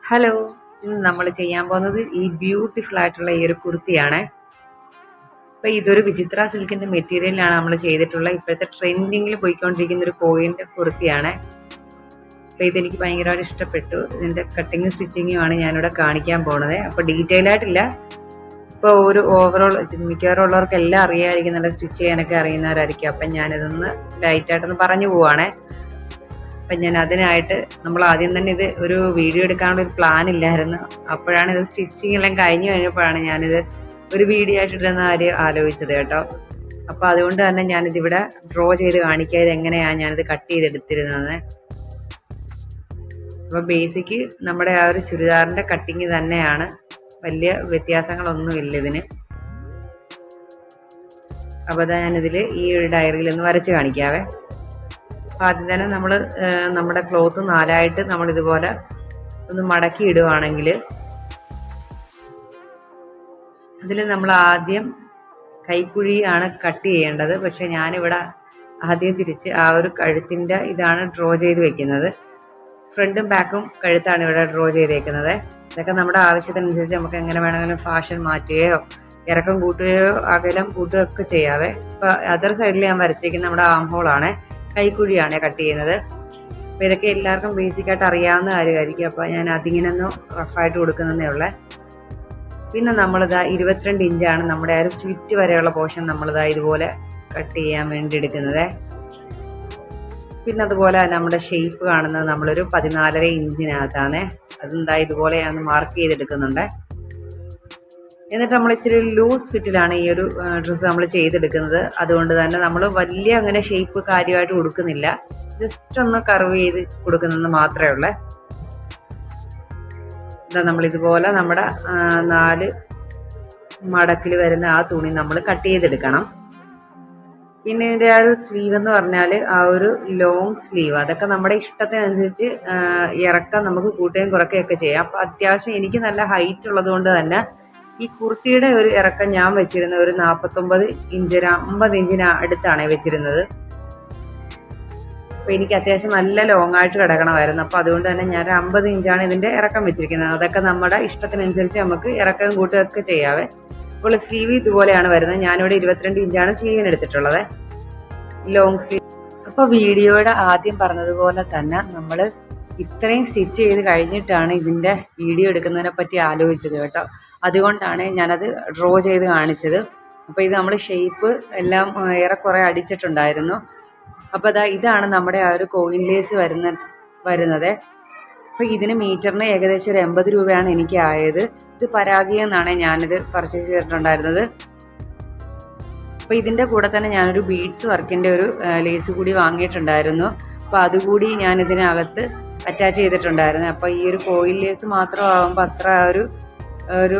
Hello, ഇന്ന് നമ്മൾ ചെയ്യാൻ പോകുന്നത് ഈ ബ്യൂട്ടിഫുൾ ആയിട്ടുള്ള ഈ ഒരു കുർത്തിയാണ്. അപ്പോൾ ഇതൊരു വിചിത്ര സിൽക്കിൻ്റെ മെറ്റീരിയലാണ് നമ്മൾ ചെയ്തിട്ടുള്ള ഇപ്പോഴത്തെ ട്രെൻഡിങ്ങിൽ പോയിക്കൊണ്ടിരിക്കുന്ന ഒരു കോയിൻ്റെ കുർത്തിയാണ്. അപ്പോൾ ഇതെനിക്ക് ഭയങ്കരമായിട്ട് ഇഷ്ടപ്പെട്ടു. ഇതിൻ്റെ കട്ടിങ്ങും സ്റ്റിച്ചിങ്ങുമാണ് ഞാനിവിടെ കാണിക്കാൻ പോണത്. അപ്പോൾ ഡീറ്റെയിൽ ആയിട്ടില്ല. ഇപ്പോൾ ഒരു ഓവറോൾ മിക്കവാറും ഉള്ളവർക്കെല്ലാം അറിയാമായിരിക്കും, നല്ല സ്റ്റിച്ച് ചെയ്യാനൊക്കെ അറിയുന്നവരായിരിക്കും. അപ്പം ഞാനിതൊന്ന് ലൈറ്റായിട്ടൊന്ന് പറഞ്ഞു പോവാണേ. അപ്പം ഞാൻ അതിനായിട്ട് നമ്മൾ ആദ്യം തന്നെ ഇത് ഒരു വീഡിയോ എടുക്കാനുള്ള ഒരു പ്ലാൻ ഇല്ലായിരുന്നു. അപ്പോഴാണ് ഇത് സ്റ്റിച്ചിങ് എല്ലാം കഴിഞ്ഞ് കഴിഞ്ഞപ്പോഴാണ് ഞാനിത് ഒരു വീഡിയോ ആയിട്ട് ഇടുന്ന കാര്യം ആലോചിച്ചത് കേട്ടോ. അപ്പോൾ അതുകൊണ്ട് തന്നെ ഞാനിതിവിടെ ഡ്രോ ചെയ്ത് കാണിക്കാതെ എങ്ങനെയാണ് ഞാനിത് കട്ട് ചെയ്തെടുത്തിരുന്നത്. അപ്പോൾ ബേസിക്ക് നമ്മുടെ ആ ഒരു ചുരിദാറിൻ്റെ കട്ടിങ് തന്നെയാണ്, വലിയ വ്യത്യാസങ്ങളൊന്നുമില്ല ഇതിന്. അപ്പോൾ അതാ ഞാനിതിൽ ഈ ഒരു ഡയറിയിൽ ഒന്ന് വരച്ച് കാണിക്കാവേ. ആദ്യം തന്നെ നമ്മൾ നമ്മുടെ ക്ലോത്ത് നാലായിട്ട് നമ്മളിതുപോലെ ഒന്ന് മടക്കി ഇടുവാണെങ്കിൽ അതിൽ നമ്മൾ ആദ്യം കൈക്കുഴിയാണ് കട്ട് ചെയ്യേണ്ടത്. പക്ഷേ ഞാനിവിടെ ആദ്യം തിരിച്ച് ആ ഒരു കഴുത്തിൻ്റെ ഇതാണ് ഡ്രോ ചെയ്ത് വെക്കുന്നത്. ഫ്രണ്ടും ബാക്കും കഴുത്താണ് ഇവിടെ ഡ്രോ ചെയ്തേക്കുന്നത്. ഇതൊക്കെ നമ്മുടെ ആവശ്യത്തിനനുസരിച്ച് നമുക്ക് എങ്ങനെ വേണമെങ്കിലും ഫാഷൻ മാറ്റുകയോ ഇറക്കം കൂട്ടുകയോ അകലം കൂട്ടുകയോ ഒക്കെ ചെയ്യാവേ. ഇപ്പോൾ അതർ സൈഡിൽ ഞാൻ വരച്ചേക്കുന്നത് നമ്മുടെ ആം ഹോളാണ്, കൈക്കുഴിയാണ് കട്ട് ചെയ്യുന്നത്. അപ്പോൾ ഇതൊക്കെ എല്ലാവർക്കും ബേസിക്കായിട്ട് അറിയാവുന്ന കാര്യമായിരിക്കും. അപ്പോൾ ഞാൻ അതിങ്ങനെ ഒന്ന് റഫായിട്ട് കൊടുക്കുന്നതേ ഉള്ളേ. പിന്നെ നമ്മളിതാ 22 ഇഞ്ചാണ് നമ്മുടെ ആ ഒരു സ്ലിറ്റ് വരെയുള്ള പോർഷൻ നമ്മളിതാ ഇതുപോലെ കട്ട് ചെയ്യാൻ വേണ്ടി എടുക്കുന്നത്. പിന്നെ അതുപോലെ നമ്മുടെ ഷേപ്പ് കാണുന്നത് നമ്മളൊരു 14.5 ഇഞ്ചിനകത്താണ്. അതെന്താ ഇതുപോലെ ഞാൻ മാർക്ക് ചെയ്തെടുക്കുന്നുണ്ട്. എന്നിട്ട് നമ്മൾ ഇച്ചിരി ലൂസ് ഫിറ്റിലാണ് ഈ ഒരു ഡ്രസ്സ് നമ്മൾ ചെയ്തെടുക്കുന്നത്. അതുകൊണ്ട് തന്നെ നമ്മൾ വലിയ അങ്ങനെ ഷേപ്പ് കാര്യമായിട്ട് കൊടുക്കുന്നില്ല, ജസ്റ്റ് ഒന്ന് കർവ് ചെയ്ത് കൊടുക്കുന്നതെന്ന് മാത്രമേ ഉള്ളൂ. ഇതാ നമ്മളിതുപോലെ നമ്മുടെ 4 മടക്കിൽ വരുന്ന ആ തുണി നമ്മൾ കട്ട് ചെയ്തെടുക്കണം. പിന്നെ ഇതിൻ്റെ ആ ഒരു സ്ലീവ് എന്ന് പറഞ്ഞാൽ ആ ഒരു ലോങ് സ്ലീവ്, അതൊക്കെ നമ്മുടെ ഇഷ്ടത്തിനനുസരിച്ച് ഇറക്കം നമുക്ക് കൂട്ടുകയും കുറയ്ക്കുകയൊക്കെ ചെയ്യാം. അപ്പോൾ അത്യാവശ്യം എനിക്ക് നല്ല ഹൈറ്റ് ഉള്ളത് കൊണ്ട് തന്നെ ഈ കുർത്തിയുടെ ഒരു ഇറക്കം ഞാൻ വെച്ചിരുന്ന ഒരു 49 ഇഞ്ച്, 50 ഇഞ്ചിന് അടുത്താണ് വെച്ചിരുന്നത്. അപ്പോൾ എനിക്ക് അത്യാവശ്യം നല്ല ലോങ് ആയിട്ട് കിടക്കണമായിരുന്നു. അപ്പോൾ അതുകൊണ്ട് തന്നെ ഞാൻ 50 ഇഞ്ചാണ് ഇതിൻ്റെ ഇറക്കം വെച്ചിരിക്കുന്നത്. അതൊക്കെ നമ്മുടെ ഇഷ്ടത്തിനനുസരിച്ച് നമുക്ക് ഇറക്കം കൂട്ടുകയൊക്കെ ചെയ്യാവേ. അപ്പോൾ സ്ലീവ് ഇതുപോലെയാണ് വരുന്നത്. ഞാനിവിടെ 22 ഇഞ്ചാണ് സ്ലീവിന് എടുത്തിട്ടുള്ളത്, ലോങ് സ്ലീവ്. അപ്പോൾ വീഡിയോയുടെ ആദ്യം പറഞ്ഞതുപോലെ തന്നെ നമ്മൾ ഇത്രയും സ്റ്റിച്ച് ചെയ്ത് കഴിഞ്ഞിട്ടാണ് ഇതിൻ്റെ വീഡിയോ എടുക്കുന്നതിനെ പറ്റി ആലോചിച്ചത് കേട്ടോ. അതുകൊണ്ടാണ് ഞാനത് ഡ്രോ ചെയ്ത് കാണിച്ചത്. അപ്പോൾ ഇത് നമ്മൾ ഷേപ്പ് എല്ലാം ഏറെക്കുറെ അടിച്ചിട്ടുണ്ടായിരുന്നു. അപ്പോൾ ഇതാണ് നമ്മുടെ ആ ഒരു കോയിൻ ലേസ് വരുന്നത്. അപ്പോൾ ഇതിന് മീറ്ററിന് ഏകദേശം ഒരു 80 രൂപയാണ് എനിക്ക് ആയത്. ഇത് പരാഗിയിൽ നിന്നാണ് ഞാനിത് പർച്ചേസ് ചെയ്തിട്ടുണ്ടായിരുന്നത്. അപ്പോൾ ഇതിൻ്റെ കൂടെ തന്നെ ഞാനൊരു ബീഡ്സ് വർക്കിൻ്റെ ഒരു ലേസ് കൂടി വാങ്ങിയിട്ടുണ്ടായിരുന്നു. അപ്പോൾ അതുകൂടി ഞാൻ ഇതിനകത്ത് അറ്റാച്ച് ചെയ്തിട്ടുണ്ടായിരുന്നു. അപ്പോൾ ഈ ഒരു കോയിൻ ലേസ് മാത്രമാകുമ്പോൾ അത്ര ഒരു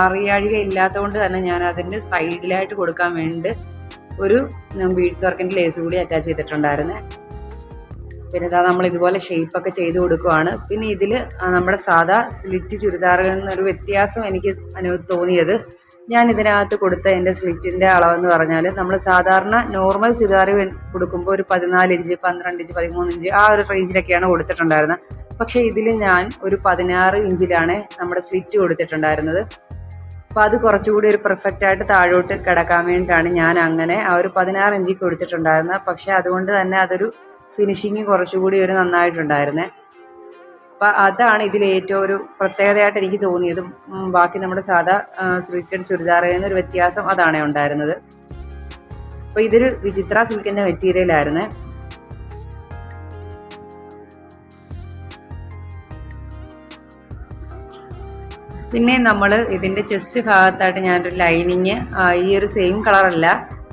അറിയാഴിക ഇല്ലാത്തതുകൊണ്ട് തന്നെ ഞാൻ അതിൻ്റെ സൈഡിലായിട്ട് കൊടുക്കാൻ വേണ്ടി ഒരു ബീഡ്സ് വർക്കിൻ്റെ ലേസ് കൂടി അറ്റാച്ച് ചെയ്തിട്ടുണ്ടായിരുന്നു. പിന്നെ ഇതാ നമ്മൾ ഇതുപോലെ ഷേപ്പൊക്കെ ചെയ്ത് കൊടുക്കുവാണ്. പിന്നെ ഇതിൽ നമ്മുടെ സാധാ സ്ലിറ്റ് ചുരിദാറിൽ നിന്നൊരു വ്യത്യാസം എനിക്ക് തോന്നിയത്, ഞാൻ ഇതിനകത്ത് കൊടുത്ത എൻ്റെ സ്ലിറ്റിൻ്റെ അളവെന്ന് പറഞ്ഞാൽ നമ്മൾ സാധാരണ നോർമൽ ചുരിദാർ കൊടുക്കുമ്പോൾ ഒരു 14 ഇഞ്ച്, 12 ഇഞ്ച്, 13 ഇഞ്ച് ആ ഒരു റേഞ്ചിലൊക്കെയാണ് കൊടുത്തിട്ടുണ്ടായിരുന്നത്. പക്ഷേ ഇതിൽ ഞാൻ ഒരു 16 ഇഞ്ചിലാണ് നമ്മുടെ സ്ലിറ്റ് കൊടുത്തിട്ടുണ്ടായിരുന്നത്. അപ്പോൾ അത് കുറച്ചുകൂടി ഒരു പെർഫെക്റ്റായിട്ട് താഴോട്ട് കിടക്കാൻ വേണ്ടിയിട്ടാണ് ഞാൻ അങ്ങനെ ആ ഒരു 16 ഇഞ്ചിൽ കൊടുത്തിട്ടുണ്ടായിരുന്നത്. പക്ഷേ അതുകൊണ്ട് തന്നെ അതൊരു ഫിനിഷിങ് കുറച്ചുകൂടി ഒരു നന്നായിട്ടുണ്ടായിരുന്നേ. അപ്പോൾ അതാണ് ഇതിൽ ഏറ്റവും ഒരു പ്രത്യേകതയായിട്ട് എനിക്ക് തോന്നിയത്. ബാക്കി നമ്മുടെ സാധാ സ്ലിറ്റഡ് ചുരിദാറിൽ നിന്നൊരു വ്യത്യാസം അതാണ് ഉണ്ടായിരുന്നത്. അപ്പോൾ ഇതൊരു വിചിത്ര സിൽക്കിൻ്റെ മെറ്റീരിയലായിരുന്നേ. പിന്നെ നമ്മൾ ഇതിൻ്റെ ചെസ്റ്റ് ഭാഗത്തായിട്ട് ഞാനൊരു ലൈനിങ് ഈ ഒരു സെയിം കളറല്ല,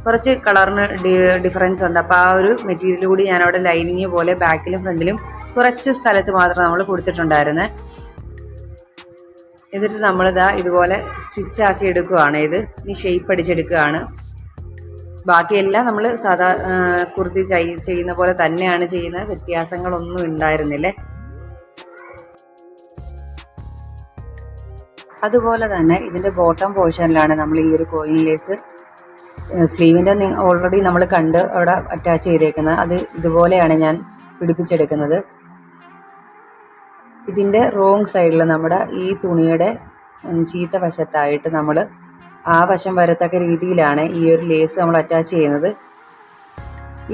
കുറച്ച് കളറിന് ഡിഫറൻസ് ഉണ്ട്. അപ്പോൾ ആ ഒരു മെറ്റീരിയൽ കൂടി ഞാനവിടെ ലൈനിങ് പോലെ ബാക്കിലും ഫ്രണ്ടിലും കുറച്ച് സ്ഥലത്ത് മാത്രം നമ്മൾ കൊടുത്തിട്ടുണ്ടായിരുന്നത്. എന്നിട്ട് നമ്മളിതാ ഇതുപോലെ സ്റ്റിച്ചാക്കി എടുക്കുകയാണ്. ഈ ഷേപ്പ് അടിച്ചെടുക്കുകയാണ്. ബാക്കിയെല്ലാം നമ്മൾ സാധാ കുർത്തി ചെയ്യുന്ന പോലെ തന്നെയാണ് ചെയ്യുന്നത്, വ്യത്യാസങ്ങളൊന്നും ഉണ്ടായിരുന്നില്ലേ. അതുപോലെ തന്നെ ഇതിൻ്റെ ബോട്ടം പോർഷനിലാണ് നമ്മൾ ഈ ഒരു കോയിൻ ലേസ് സ്ലീവിൻ്റെ ഓൾറെഡി നമ്മൾ കണ്ട് അവിടെ അറ്റാച്ച് ചെയ്തേക്കുന്നത്. അത് ഇതുപോലെയാണ് ഞാൻ പിടിപ്പിച്ചെടുക്കുന്നത്. ഇതിൻ്റെ റോങ് സൈഡിൽ നമ്മുടെ ഈ തുണിയുടെ ചീത്ത വശത്തായിട്ട് നമ്മൾ ആ വശം വരത്തക്ക രീതിയിലാണ് ഈ ഒരു ലേസ് നമ്മൾ അറ്റാച്ച് ചെയ്യുന്നത്.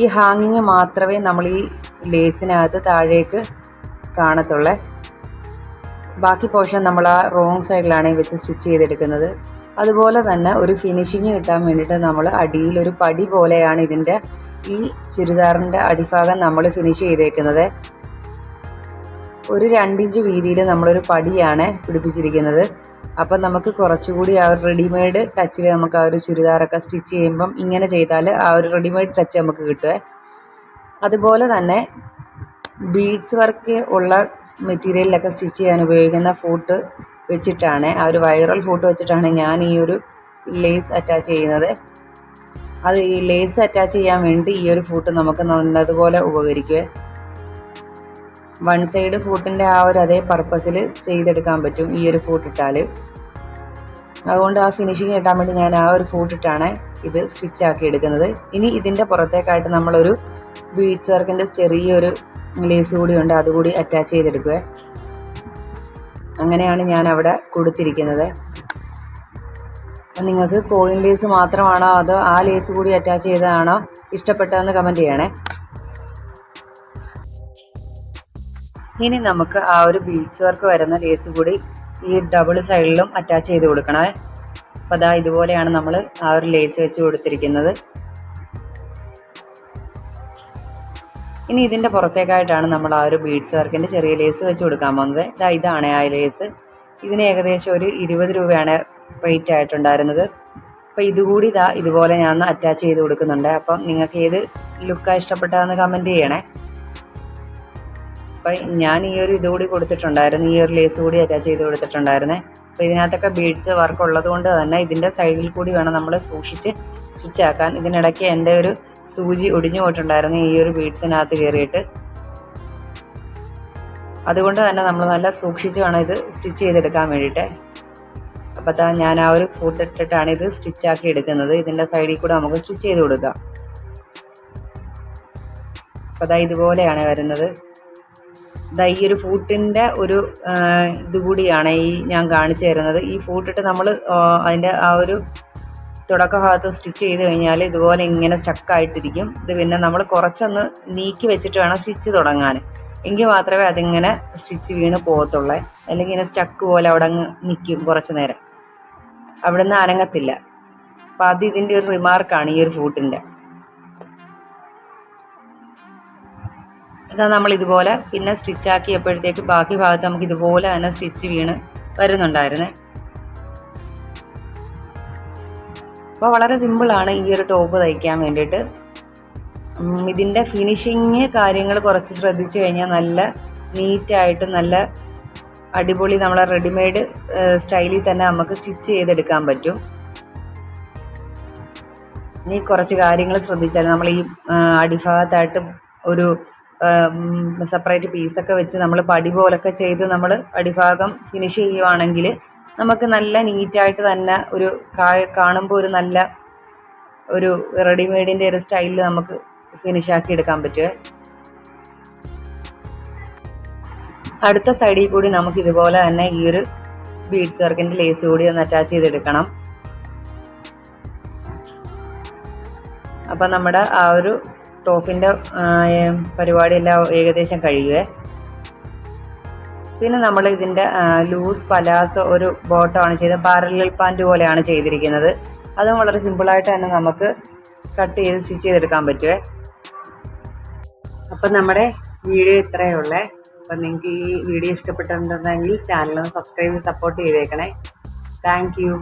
ഈ ഹാങ്ങിങ് മാത്രമേ നമ്മൾ ഈ ലേസിനകത്ത് താഴേക്ക് കാണത്തുള്ളേ. ബാക്കി പോർഷൻ നമ്മൾ ആ റോങ് സൈഡിലാണ് വെച്ച് സ്റ്റിച്ച് ചെയ്തെടുക്കുന്നത്. അതുപോലെ തന്നെ ഒരു ഫിനിഷിങ് കിട്ടാൻ വേണ്ടിയിട്ട് നമ്മൾ അടിയിലൊരു പടി പോലെയാണ് ഇതിൻ്റെ ഈ ചുരിദാറിൻ്റെ അടിഭാഗം നമ്മൾ ഫിനിഷ് ചെയ്തേക്കുന്നത്. ഒരു 2 ഇഞ്ച് വീതിയിൽ നമ്മളൊരു പടിയാണ് പിടിപ്പിച്ചിരിക്കുന്നത്. അപ്പം നമുക്ക് കുറച്ചുകൂടി ആ ഒരു റെഡിമെയ്ഡ് ടച്ചിൽ നമുക്ക് ആ ഒരു ചുരിദാറൊക്കെ സ്റ്റിച്ച് ചെയ്യുമ്പം ഇങ്ങനെ ചെയ്താൽ ആ ഒരു റെഡിമെയ്ഡ് ടച്ച് നമുക്ക് കിട്ടുമേ. അതുപോലെ തന്നെ ബീഡ്സ് വർക്ക് ഉള്ള മെറ്റീരിയലിലൊക്കെ സ്റ്റിച്ച് ചെയ്യാൻ ഉപയോഗിക്കുന്ന ഫൂട്ട് വെച്ചിട്ടാണ്, ആ ഒരു വൈറൽ ഫൂട്ട് വെച്ചിട്ടാണ് ഞാൻ ഈ ഒരു ലേസ് അറ്റാച്ച് ചെയ്യുന്നത്. അത് ഈ ലേസ് അറ്റാച്ച് ചെയ്യാൻ വേണ്ടി ഈ ഒരു ഫൂട്ട് നമുക്ക് നല്ലതുപോലെ ഉപകരിക്കുമേ. വൺ സൈഡ് ഫൂട്ടിൻ്റെ ആ ഒരു അതേ പർപ്പസിൽ ചെയ്തെടുക്കാൻ പറ്റും ഈ ഒരു ഫൂട്ടിട്ടാൽ. അതുകൊണ്ട് ആ ഫിനിഷിങ് കിട്ടാൻ വേണ്ടി ഞാൻ ആ ഒരു ഫൂട്ടിട്ടാണ് ഇത് സ്റ്റിച്ചാക്കി എടുക്കുന്നത്. ഇനി ഇതിൻ്റെ പുറത്തേക്കായിട്ട് നമ്മളൊരു ബീഡ്സ് വർക്കിൻ്റെ ചെറിയൊരു ലേസ് കൂടി ഉണ്ട്, അതുകൂടി അറ്റാച്ച് ചെയ്തെടുക്കുക. അങ്ങനെയാണ് ഞാൻ അവിടെ കൊടുത്തിരിക്കുന്നത്. അപ്പം നിങ്ങൾക്ക് കോയിൻ ലേസ് മാത്രമാണോ അതോ ആ ലേസ് കൂടി അറ്റാച്ച് ചെയ്തതാണോ ഇഷ്ടപ്പെട്ടതെന്ന് കമൻറ്റ് ചെയ്യണേ. ഇനി നമുക്ക് ആ ഒരു ബീഡ്സ് വർക്ക് വരുന്ന ലേസ് കൂടി ഈ ഡബിൾ സൈഡിലും അറ്റാച്ച് ചെയ്ത് കൊടുക്കണേ. അപ്പോൾ അതാ ഇതുപോലെയാണ് നമ്മൾ ആ ഒരു ലേസ് വെച്ച് കൊടുത്തിരിക്കുന്നത്. ഇനി ഇതിൻ്റെ പുറത്തേക്കായിട്ടാണ് നമ്മൾ ആ ഒരു ബീഡ്സ് വർക്കിൻ്റെ ചെറിയ ലേസ് വെച്ച് കൊടുക്കാൻ പോകുന്നത്. ഇതാണ് ആ ലേസ്. ഇതിന് ഏകദേശം ഒരു 20 രൂപയാണ് റേറ്റ് ആയിട്ടുണ്ടായിരുന്നത്. അപ്പോൾ ഇതുകൂടി ഇതുപോലെ ഞാൻ അറ്റാച്ച് ചെയ്ത് കൊടുക്കുന്നുണ്ട്. അപ്പം നിങ്ങൾക്ക് ഏത് ലുക്കാണ് ഇഷ്ടപ്പെട്ടതെന്ന് കമൻറ്റ് ചെയ്യണേ. അപ്പം ഞാൻ ഈ ഒരു ഇതുകൂടി കൊടുത്തിട്ടുണ്ടായിരുന്നു, ഈ ഒരു ലേസ് കൂടി അറ്റാച്ച് ചെയ്ത് കൊടുത്തിട്ടുണ്ടായിരുന്നേ. അപ്പോൾ ഇതിനകത്തൊക്കെ ബീഡ്സ് വർക്ക് ഉള്ളത് കൊണ്ട് തന്നെ ഇതിൻ്റെ സൈഡിൽ കൂടി വേണം നമ്മൾ സൂക്ഷിച്ച് സ്റ്റിച്ചാക്കാൻ. ഇതിനിടയ്ക്ക് എൻ്റെ ഒരു സൂചി ഒടിഞ്ഞു പോയിട്ടുണ്ടായിരുന്നു ഈ ഒരു ബീഡ്സിനകത്ത് കയറിയിട്ട്. അതുകൊണ്ട് തന്നെ നമ്മൾ നല്ല സൂക്ഷിച്ച് വേണം ഇത് സ്റ്റിച്ച് ചെയ്തെടുക്കാൻ വേണ്ടിയിട്ട്. അപ്പോൾ ഞാൻ ആ ഒരു ഫൂട്ട് ഇട്ടിട്ടാണ് ഇത് സ്റ്റിച്ചാക്കി എടുക്കുന്നത്. ഇതിൻ്റെ സൈഡിൽ കൂടെ നമുക്ക് സ്റ്റിച്ച് ചെയ്ത് കൊടുക്കാം. അപ്പോൾ ഇതുപോലെയാണ് വരുന്നത്. ഈ ഒരു ഫൂട്ടിൻ്റെ ഒരു ഇതുകൂടിയാണ് ഈ ഞാൻ കാണിച്ചു തരുന്നത്. ഈ ഫൂട്ടിട്ട് നമ്മൾ അതിൻ്റെ ആ ഒരു തുടക്ക ഭാഗത്ത് സ്റ്റിച്ച് ചെയ്ത് കഴിഞ്ഞാൽ ഇതുപോലെ ഇങ്ങനെ സ്റ്റക്കായിട്ടിരിക്കും. ഇത് പിന്നെ നമ്മൾ കുറച്ചൊന്ന് നീക്കി വെച്ചിട്ട് വേണം സ്റ്റിച്ച് തുടങ്ങാൻ. എങ്കിൽ മാത്രമേ അതിങ്ങനെ സ്റ്റിച്ച് വീണ് പോകത്തുള്ളേ. അല്ലെങ്കിൽ ഇങ്ങനെ സ്റ്റക്ക് പോലെ അവിടെ അങ്ങ് നിൽക്കും കുറച്ച് നേരം, അവിടെ നിന്ന് അനങ്ങത്തില്ല. അപ്പം അത് ഇതിൻ്റെ ഒരു റിമാർക്കാണ് ഈ ഒരു ഫൂട്ടിൻ്റെ. അതാ നമ്മൾ ഇതുപോലെ പിന്നെ സ്റ്റിച്ചാക്കിയപ്പോഴത്തേക്ക് ബാക്കി ഭാഗത്ത് നമുക്ക് ഇതുപോലെ തന്നെ സ്റ്റിച്ച് വീണ് വരുന്നുണ്ടായിരുന്നേ. അപ്പോൾ വളരെ സിമ്പിളാണ് ഈ ഒരു ടോപ്പ് തയ്ക്കാൻ വേണ്ടിയിട്ട്. ഇതിൻ്റെ ഫിനിഷിങ് കാര്യങ്ങൾ കുറച്ച് ശ്രദ്ധിച്ചു കഴിഞ്ഞാൽ നല്ല നീറ്റായിട്ട് നല്ല അടിപൊളി നമ്മളെ റെഡിമെയ്ഡ് സ്റ്റൈലിൽ തന്നെ നമുക്ക് സ്റ്റിച്ച് ചെയ്തെടുക്കാൻ പറ്റും. ഇനി കുറച്ച് കാര്യങ്ങൾ ശ്രദ്ധിച്ചാൽ നമ്മൾ ഈ അടിഭാഗത്തായിട്ട് ഒരു സെപ്പറേറ്റ് പീസൊക്കെ വെച്ച് നമ്മൾ പടി പോലൊക്കെ ചെയ്ത് നമ്മൾ അടിഭാഗം ഫിനിഷ് ചെയ്യുവാണെങ്കിൽ നമുക്ക് നല്ല നീറ്റായിട്ട് തന്നെ ഒരു കാണുമ്പോൾ ഒരു നല്ല ഒരു റെഡിമെയ്ഡിൻ്റെ ഒരു സ്റ്റൈലിൽ നമുക്ക് ഫിനിഷാക്കി എടുക്കാൻ പറ്റുമേ. അടുത്ത സൈഡിൽ കൂടി നമുക്ക് ഇതുപോലെ തന്നെ ഈ ഒരു ബീഡ്സ് വർക്കിൻ്റെ ലേസ് കൂടി ഒന്ന് അറ്റാച്ച് ചെയ്തെടുക്കണം. അപ്പം നമ്മുടെ ആ ഒരു ടോപ്പിൻ്റെ പരിപാടിയെല്ലാം ഏകദേശം കഴിയുമേ. പിന്നെ നമ്മൾ ഇതിൻ്റെ ലൂസ് പലാസോ ഒരു ബോട്ടമാണ് ചെയ്തത്, പാരലൽ പാൻറ്റ് പോലെയാണ് ചെയ്തിരിക്കുന്നത്. അതും വളരെ സിമ്പിളായിട്ട് തന്നെ നമുക്ക് കട്ട് ചെയ്ത് സ്റ്റിച്ച് ചെയ്തെടുക്കാൻ പറ്റുമേ. അപ്പം നമ്മുടെ വീഡിയോ ഇത്രയേ ഉള്ളേ. അപ്പം നിങ്ങൾക്ക് ഈ വീഡിയോ ഇഷ്ടപ്പെട്ടിട്ടുണ്ടെങ്കിൽ ചാനലൊന്ന് സബ്സ്ക്രൈബ് ചെയ്ത് സപ്പോർട്ട് ചെയ്തേക്കണേ. Thank you.